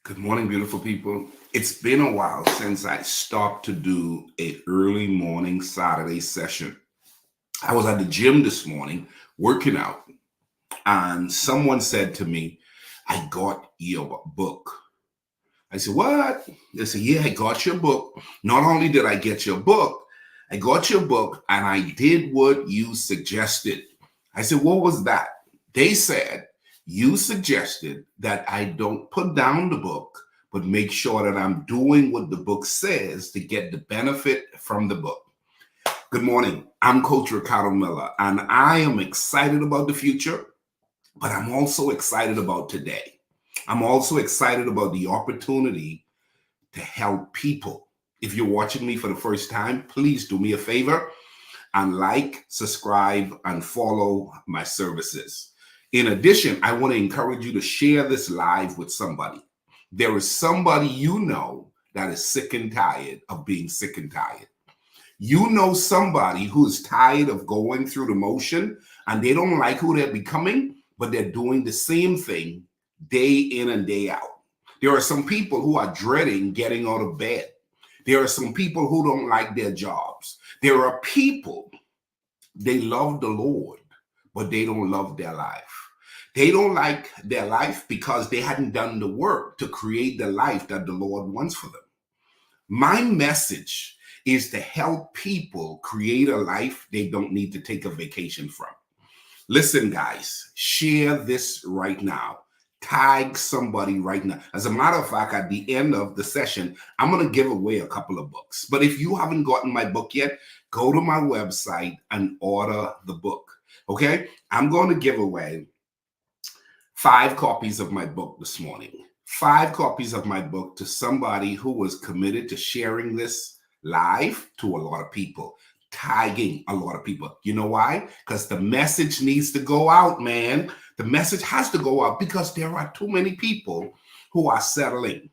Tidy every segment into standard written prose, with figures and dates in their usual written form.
Good morning, beautiful people. It's been a while since I stopped to do a early morning Saturday session. I was at the gym this morning working out, and someone said to me, I got your book. I said, what? They said, yeah, I got your book. Not only did I get your book, I got your book and I did what you suggested. I said, what was that? They said, you suggested that I don't put down the book, but make sure that I'm doing what the book says to get the benefit from the book. Good morning. I'm Coach Ricardo Miller, and I am excited about the future, but I'm also excited about today. I'm also excited about the opportunity to help people. If you're watching me for the first time, please do me a favor and like, subscribe, and follow my services. In addition, I want to encourage you to share this live with somebody. There is somebody you know that is sick and tired of being sick and tired. You know somebody who is tired of going through the motion and they don't like who they're becoming, but they're doing the same thing day in and day out. There are some people who are dreading getting out of bed. There are some people who don't like their jobs. There are people, they love the Lord, but they don't love their life. They don't like their life because they hadn't done the work to create the life that the Lord wants for them. My message is to help people create a life they don't need to take a vacation from. Listen, guys, share this right now. Tag somebody right now. As a matter of fact, at the end of the session, I'm going to give away a couple of books. But if you haven't gotten my book yet, go to my website and order the book. Okay? I'm going to give away 5 copies of my book this morning. 5 copies of my book to somebody who was committed to sharing this live to a lot of people, tagging a lot of people. You know why? Because the message needs to go out, man. The message has to go out because there are too many people who are settling.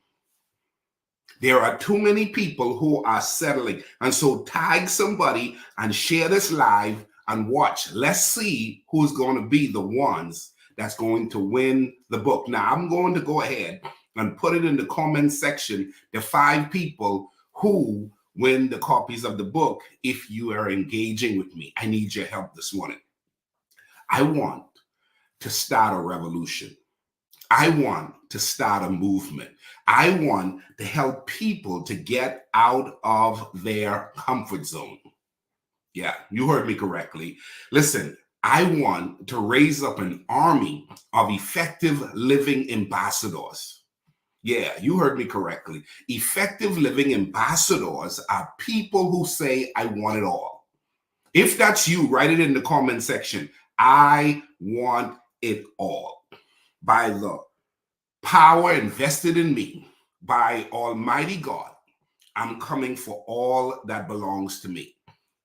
There are too many people who are settling. And so tag somebody and share this live and watch. Let's see who's going to be the ones that's going to win the book. Now, I'm going to go ahead and put it in the comment section, the 5 people who win the copies of the book if you are engaging with me. I need your help this morning. I want to start a revolution. I want to start a movement. I want to help people to get out of their comfort zone. Yeah, you heard me correctly. Listen, I want to raise up an army of effective living ambassadors. Yeah, you heard me correctly. Effective living ambassadors are people who say, I want it all. If that's you, write it in the comment section. I want it all. By the power invested in me by Almighty God, I'm coming for all that belongs to me.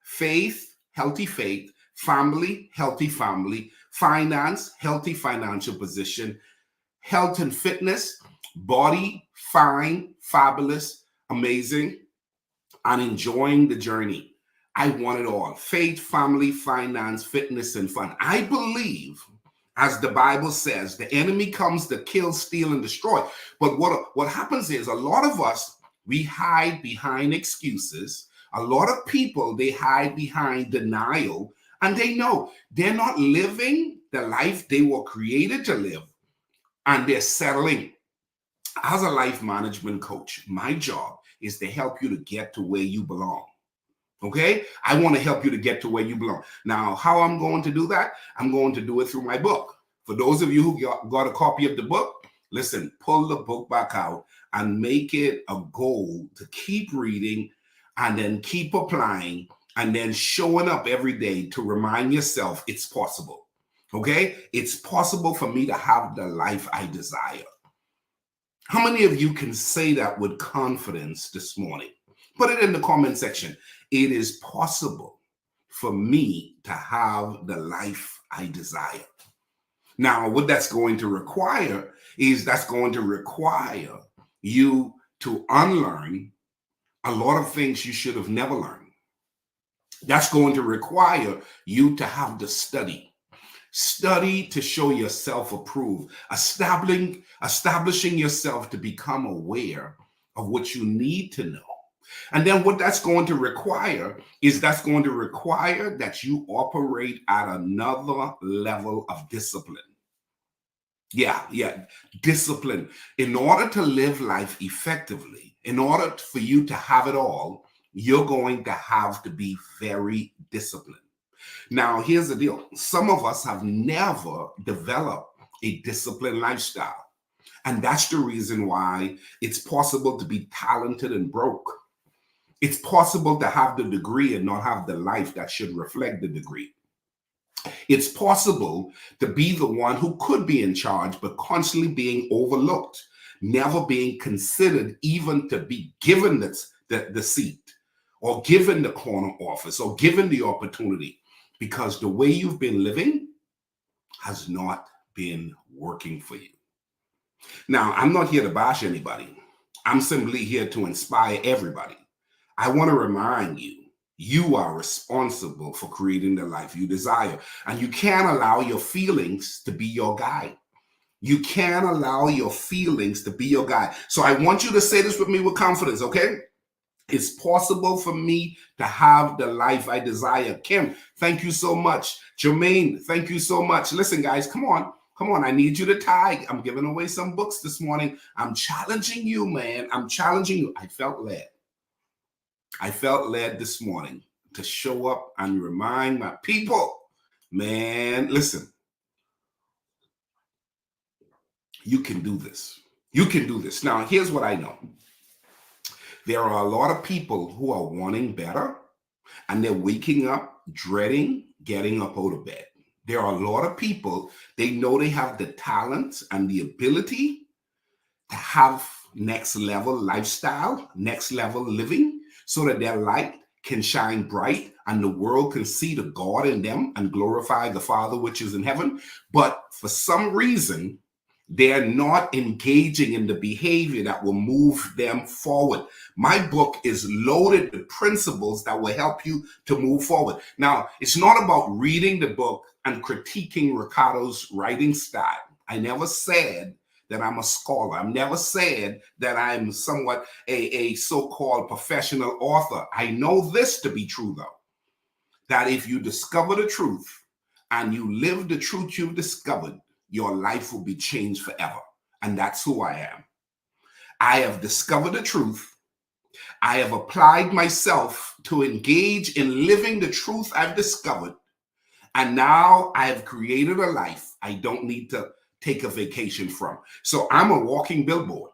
Faith, healthy faith. Family, healthy family. Finance, healthy financial position. Health and fitness, body, fine, fabulous, amazing, and enjoying the journey. I want it all. Faith, family, finance, fitness, and fun. I believe, as the Bible says, the enemy comes to kill, steal, and destroy. But what happens is a lot of us, we hide behind excuses. A lot of people, they hide behind denial, and they know they're not living the life they were created to live, and they're settling. As a life management coach, my job is to help you to get to where you belong. Okay? I want to help you to get to where you belong. Now, how I'm going to do that? I'm going to do it through my book. For those of you who got a copy of the book, listen, pull the book back out and make it a goal to keep reading and then keep applying and then showing up every day to remind yourself it's possible. Okay? It's possible for me to have the life I desire. How many of you can say that with confidence this morning? Put it in the comment section. It is possible for me to have the life I desire. Now, what that's going to require is that's going to require you to unlearn a lot of things you should have never learned. That's going to require you to have the study. Study to show yourself approved, establishing yourself to become aware of what you need to know. And then what that's going to require is that's going to require that you operate at another level of discipline. Yeah, discipline. In order to live life effectively, in order for you to have it all, you're going to have to be very disciplined. Now, here's the deal. Some of us have never developed a disciplined lifestyle. And that's the reason why it's possible to be talented and broke. It's possible to have the degree and not have the life that should reflect the degree. It's possible to be the one who could be in charge, but constantly being overlooked, never being considered even to be given the seat or given the corner office or given the opportunity, because the way you've been living has not been working for you. Now, I'm not here to bash anybody. I'm simply here to inspire everybody. I want to remind you, you are responsible for creating the life you desire. And you can't allow your feelings to be your guide. You can't allow your feelings to be your guide. So I want you to say this with me with confidence, okay? It's possible for me to have the life I desire. Kim, thank you so much. Jermaine, thank you so much. Listen, guys, come on. I need you to tag. I'm giving away some books this morning. I'm challenging you, man. I'm challenging you. I felt led this morning to show up and remind my people, man, listen, you can do this. You can do this. Now, here's what I know. There are a lot of people who are wanting better, and they're waking up dreading getting up out of bed. There are a lot of people, they know they have the talent and the ability to have next level lifestyle, next level living, so that their light can shine bright and the world can see the God in them and glorify the Father which is in heaven. But for some reason, they're not engaging in the behavior that will move them forward. My book is loaded with principles that will help you to move forward. Now, it's not about reading the book and critiquing Ricardo's writing style. I never said that I'm a scholar. I've never said that I'm somewhat a so-called professional author. I know this to be true, though, that if you discover the truth and you live the truth you've discovered, your life will be changed forever. And that's who I am. I have discovered the truth. I have applied myself to engage in living the truth I've discovered. And now I have created a life I don't need to take a vacation from. So I'm a walking billboard.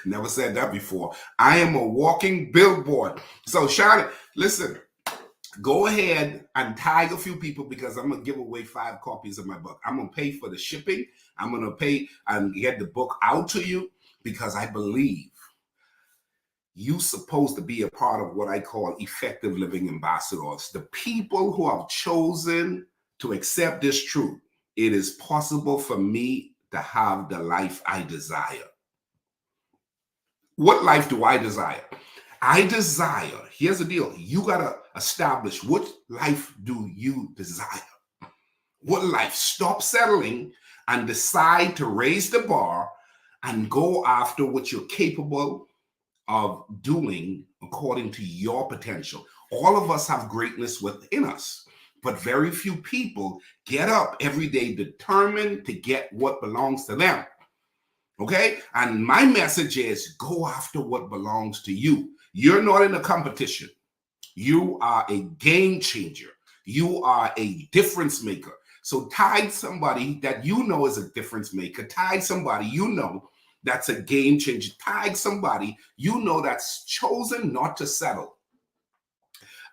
Never said that before. I am a walking billboard. So Charlotte, listen, go ahead and tag a few people, because I'm going to give away 5 copies of my book. I'm going to pay for the shipping. I'm going to pay and get the book out to you, because I believe you're supposed to be a part of what I call effective living ambassadors. The people who have chosen to accept this truth. It is possible for me to have the life I desire. What life do I desire? I desire, here's the deal. You got to establish, what life do you desire? What life? Stop settling and decide to raise the bar and go after what you're capable of doing according to your potential. All of us have greatness within us, but very few people get up every day determined to get what belongs to them. Okay? And my message is, go after what belongs to you. You're not in a competition. You are a game changer. You are a difference maker. So tag somebody that you know is a difference maker. Tag somebody you know that's a game changer. Tag somebody you know that's chosen not to settle.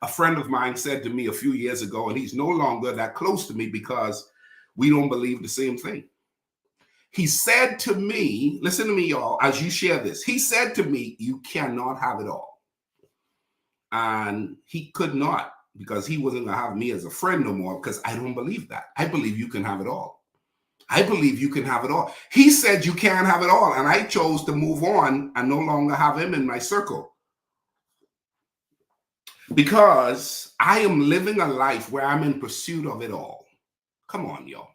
A friend of mine said to me a few years ago, and he's no longer that close to me because we don't believe the same thing. He said to me, listen to me, y'all, as you share this, he said to me, you cannot have it all. And he could not, because he wasn't going to have me as a friend no more, because I don't believe that. I believe you can have it all. I believe you can have it all. He said you can't have it all, and I chose to move on and no longer have him in my circle. Because I am living a life where I'm in pursuit of it all. Come on, y'all.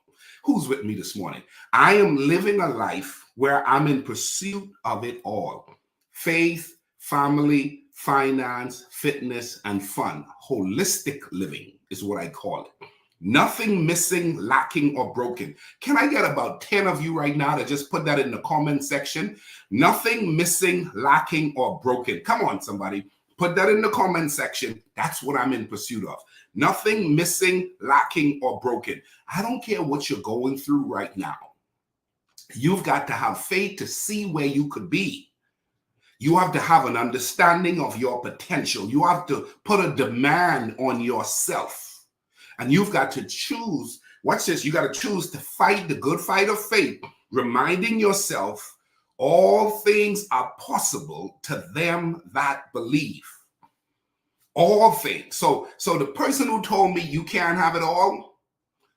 Who's with me this morning? I am living a life where I'm in pursuit of it all. Faith, family, finance, fitness, and fun. Holistic living is what I call it. Nothing missing, lacking, or broken. Can I get about 10 of you right now to just put that in the comment section? Nothing missing, lacking, or broken. Come on, somebody. Put that in the comment section. That's what I'm in pursuit of. Nothing missing, lacking, or broken. I don't care what you're going through right now. You've got to have faith to see where you could be. You have to have an understanding of your potential. You have to put a demand on yourself. And you've got to choose. Watch this. You got to choose to fight the good fight of faith, reminding yourself all things are possible to them that believe. All things. So the person who told me you can't have it all,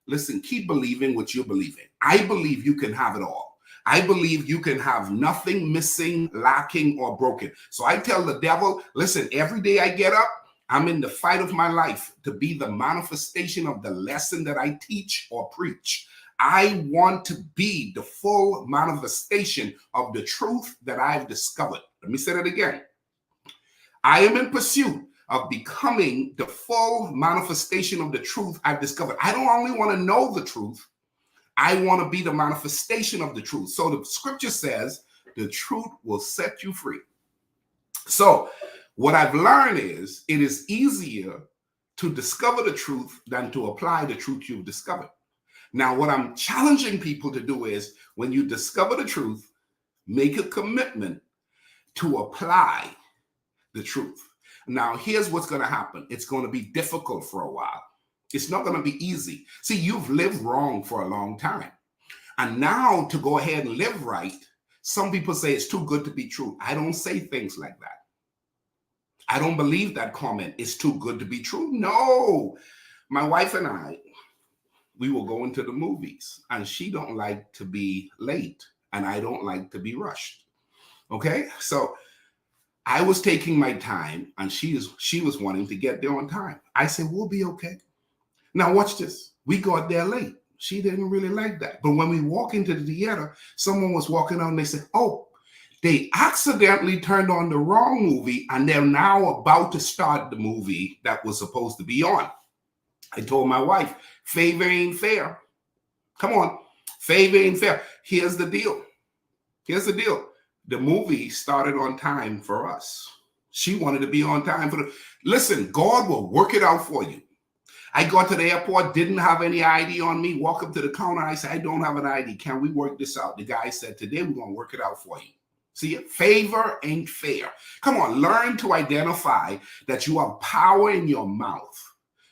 listen, keep believing what you're believing. I believe you can have it all. I believe you can have nothing missing, lacking, or broken. So I tell the devil, listen, every day I get up, I'm in the fight of my life to be the manifestation of the lesson that I teach or preach. I want to be the full manifestation of the truth that I've discovered. Let me say that again. I am in pursuit of becoming the full manifestation of the truth I've discovered. I don't only want to know the truth. I want to be the manifestation of the truth. So the scripture says the truth will set you free. So what I've learned is it is easier to discover the truth than to apply the truth you've discovered. Now, what I'm challenging people to do is when you discover the truth, make a commitment to apply the truth. Now, here's what's going to happen. It's going to be difficult for a while. It's not going to be easy. See, you've lived wrong for a long time. And now to go ahead and live right, some people say it's too good to be true. I don't say things like that. I don't believe that comment. It's too good to be true. No. My wife and I, we will go into the movies and she don't like to be late and I don't like to be rushed. Okay. So I was taking my time and she was wanting to get there on time. I said, we'll be okay. Now watch this. We got there late. She didn't really like that. But when we walk into the theater, someone was walking out and they said, oh, they accidentally turned on the wrong movie and they're now about to start the movie that was supposed to be on. I told my wife, favor ain't fair. Come on, favor ain't fair. Here's the deal. Here's the deal. The movie started on time for us. She wanted to be on time for the. Listen, God will work it out for you. I got to the airport, didn't have any ID on me. Walk up to the counter. I said, I don't have an ID. Can we work this out? The guy said, today we're going to work it out for you. See, favor ain't fair. Come on, learn to identify that you have power in your mouth.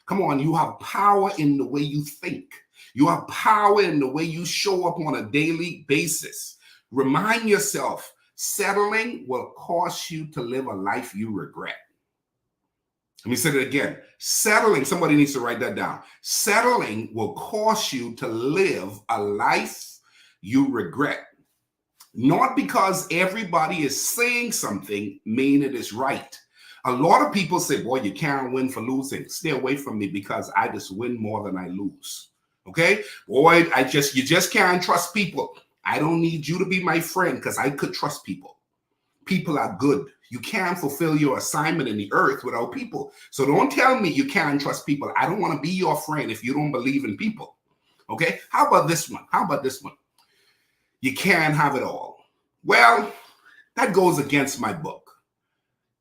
Come on, you have power in the way you think. You have power in the way you show up on a daily basis. Remind yourself, settling will cause you to live a life you regret. Let me say it again. Settling, somebody needs to write that down. Settling will cause you to live a life you regret. Not because everybody is saying something mean it is right. A lot of people say, boy, you can't win for losing. Stay away from me because I just win more than I lose. Okay? Boy, you just can't trust people. I don't need you to be my friend because I could trust people. People are good. You can't fulfill your assignment in the earth without people. So don't tell me you can't trust people. I don't want to be your friend if you don't believe in people. Okay? How about this one? How about this one? You can't have it all. Well, that goes against my book.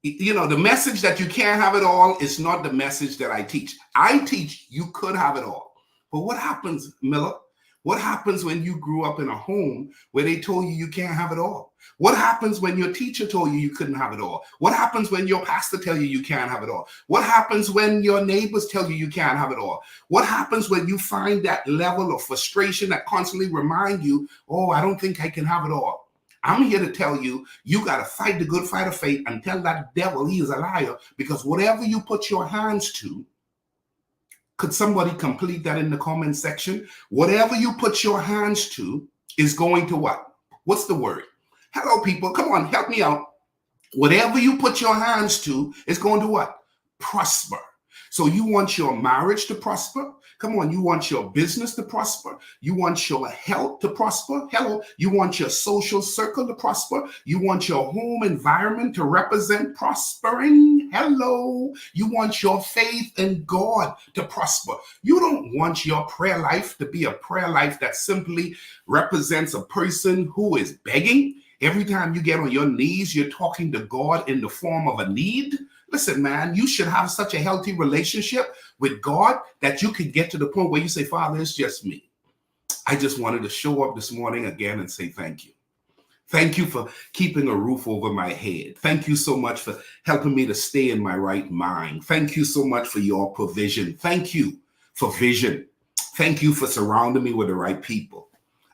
You know, the message that you can't have it all is not the message that I teach. I teach you could have it all. But what happens, Miller? What happens when you grew up in a home where they told you you can't have it all? What happens when your teacher told you you couldn't have it all? What happens when your pastor tell you you can't have it all? What happens when your neighbors tell you you can't have it all? What happens when you find that level of frustration that constantly remind you, oh, I don't think I can have it all? I'm here to tell you, you got to fight the good fight of faith and tell that devil he is a liar, because whatever you put your hands to, could somebody complete that in the comment section? Whatever you put your hands to is going to what? What's the word? Hello, people. Come on, help me out. Whatever you put your hands to is going to what? Prosper. So you want your marriage to prosper? Come on, you want your business to prosper. You want your health to prosper. Hello. You want your social circle to prosper. You want your home environment to represent prospering. Hello. You want your faith in God to prosper. You don't want your prayer life to be a prayer life that simply represents a person who is begging. Every time you get on your knees, you're talking to God in the form of a need. Listen, man, you should have such a healthy relationship with God that you could get to the point where you say, Father, it's just me. I just wanted to show up this morning again and say thank you. Thank you for keeping a roof over my head. Thank you so much for helping me to stay in my right mind. Thank you so much for your provision. Thank you for vision. Thank you for surrounding me with the right people.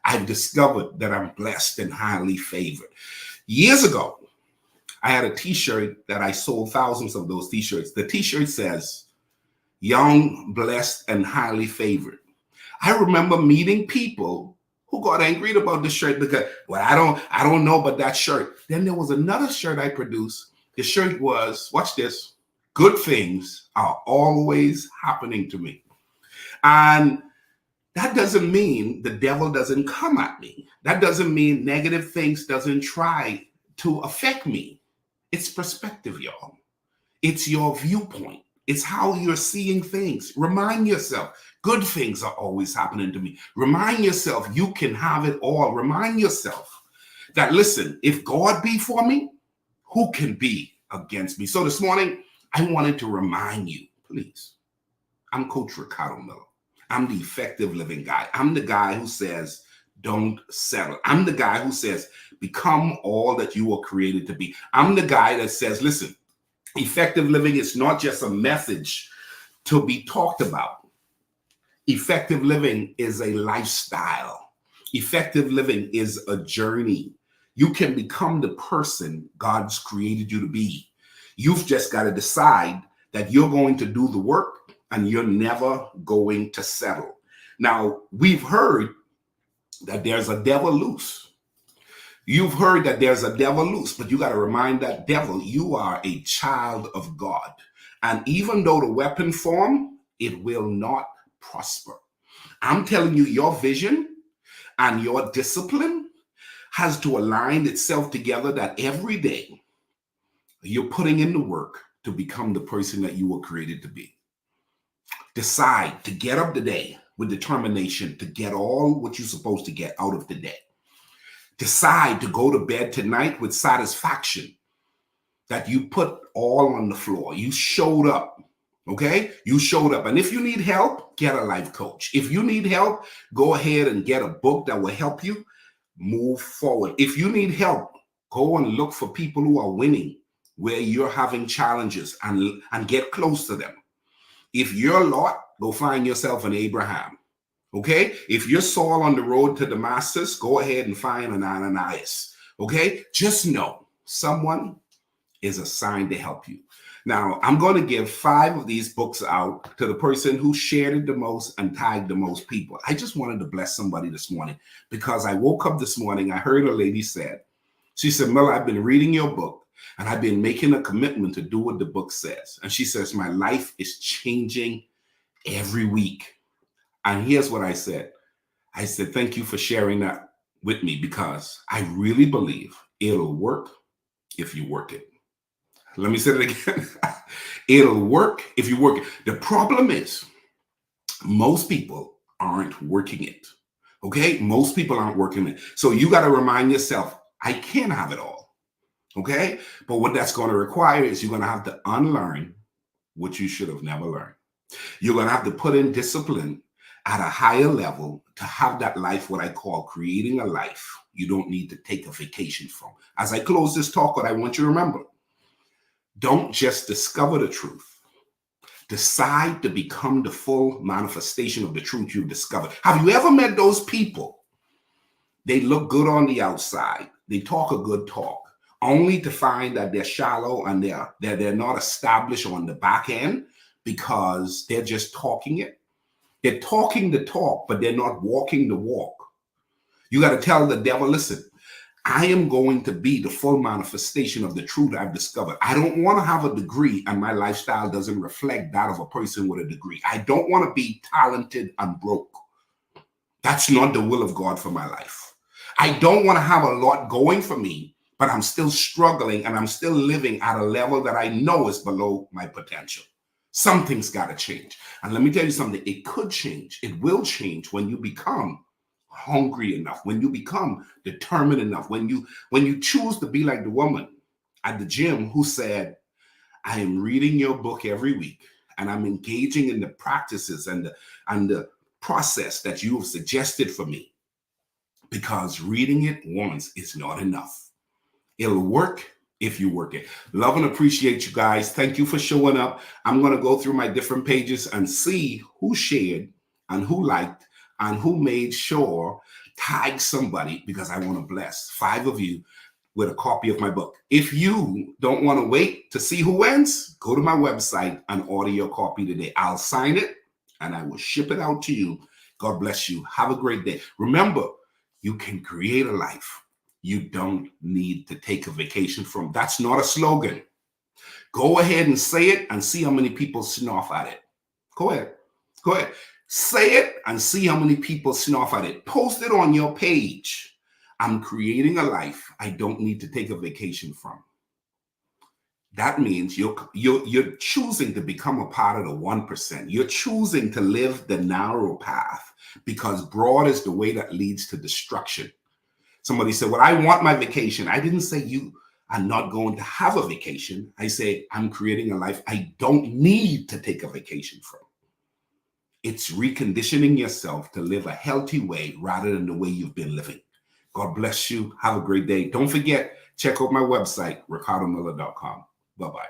I've discovered that I'm blessed and highly favored. Years ago, I had a t-shirt that I sold thousands of those t-shirts. The t-shirt says, young, blessed, and highly favored. I remember meeting people who got angry about the shirt because, well, I don't know about that shirt. Then there was another shirt I produced. The shirt was, watch this, good things are always happening to me. And that doesn't mean the devil doesn't come at me. That doesn't mean negative things doesn't try to affect me. It's perspective, y'all. It's your viewpoint. It's how you're seeing things. Remind yourself, good things are always happening to me. Remind yourself, you can have it all. Remind yourself that, listen, if God be for me, who can be against me? So this morning, I wanted to remind you, please, I'm Coach Ricardo Miller. I'm the effective living guy. I'm the guy who says, don't settle. I'm the guy who says, become all that you were created to be. I'm the guy that says, listen, effective living is not just a message to be talked about. Effective living is a lifestyle. Effective living is a journey. You can become the person God's created you to be. You've just got to decide that you're going to do the work and you're never going to settle. Now, we've heard that there's a devil loose. You've heard that there's a devil loose, but you got to remind that devil, you are a child of God. And even though the weapon form, it will not prosper. I'm telling you, your vision and your discipline has to align itself together, that every day you're putting in the work to become the person that you were created to be. Decide to get up today with determination to get all what you're supposed to get out of the day. Decide to go to bed tonight with satisfaction that you put all on the floor. You showed up, okay? You showed up. And if you need help, get a life coach. If you need help, go ahead and get a book that will help you move forward. If you need help, go and look for people who are winning where you're having challenges and get close to them. If you're Lot, go find yourself an Abraham, okay? If you're Saul on the road to Damascus, go ahead and find an Ananias, okay? Just know someone is assigned to help you. Now, I'm going to give 5 of these books out to the person who shared it the most and tagged the most people. I just wanted to bless somebody this morning because I woke up this morning, I heard a lady said, she said, Miller, I've been reading your book. And I've been making a commitment to do what the book says. And she says, my life is changing every week. And here's what I said. I said, thank you for sharing that with me because I really believe it'll work if you work it. Let me say it again. It'll work if you work it. The problem is most people aren't working it. Okay? Most people aren't working it. So you got to remind yourself, I can't have it all. Okay? But what that's going to require is you're going to have to unlearn what you should have never learned. You're going to have to put in discipline at a higher level to have that life, what I call creating a life you don't need to take a vacation from. As I close this talk, what I want you to remember, don't just discover the truth. Decide to become the full manifestation of the truth you've discovered. Have you ever met those people? They look good on the outside. They talk a good talk, only to find that they're shallow and they're not established on the back end because they're just talking it. They're talking the talk, but they're not walking the walk. You got to tell the devil, listen, I am going to be the full manifestation of the truth I've discovered. I don't want to have a degree and my lifestyle doesn't reflect that of a person with a degree. I don't want to be talented and broke. That's not the will of God for my life. I don't want to have a lot going for me, but I'm still struggling and I'm still living at a level that I know is below my potential. Something's got to change. And let me tell you something, it could change. It will change when you become hungry enough, when you become determined enough, when you choose to be like the woman at the gym who said, I am reading your book every week and I'm engaging in the practices and the process that you have suggested for me, because reading it once is not enough. It'll work if you work it. Love and appreciate you guys. Thank you for showing up. I'm going to go through my different pages and see who shared and who liked and who made sure tag somebody, because I want to bless 5 of you with a copy of my book. If you don't want to wait to see who wins, go to my website and order your copy today. I'll sign it and I will ship it out to you. God bless you. Have a great day. Remember, you can create a life you don't need to take a vacation from. That's not a slogan. Go ahead and say it and see how many people snuff at it. Go ahead. Go ahead. Say it and see how many people snuff at it. Post it on your page. I'm creating a life I don't need to take a vacation from. That means you're choosing to become a part of the 1%. You're choosing to live the narrow path, because broad is the way that leads to destruction. Somebody said, well, I want my vacation. I didn't say you are not going to have a vacation. I say, I'm creating a life I don't need to take a vacation from. It's reconditioning yourself to live a healthy way rather than the way you've been living. God bless you. Have a great day. Don't forget, check out my website, ricardomiller.com. Bye-bye.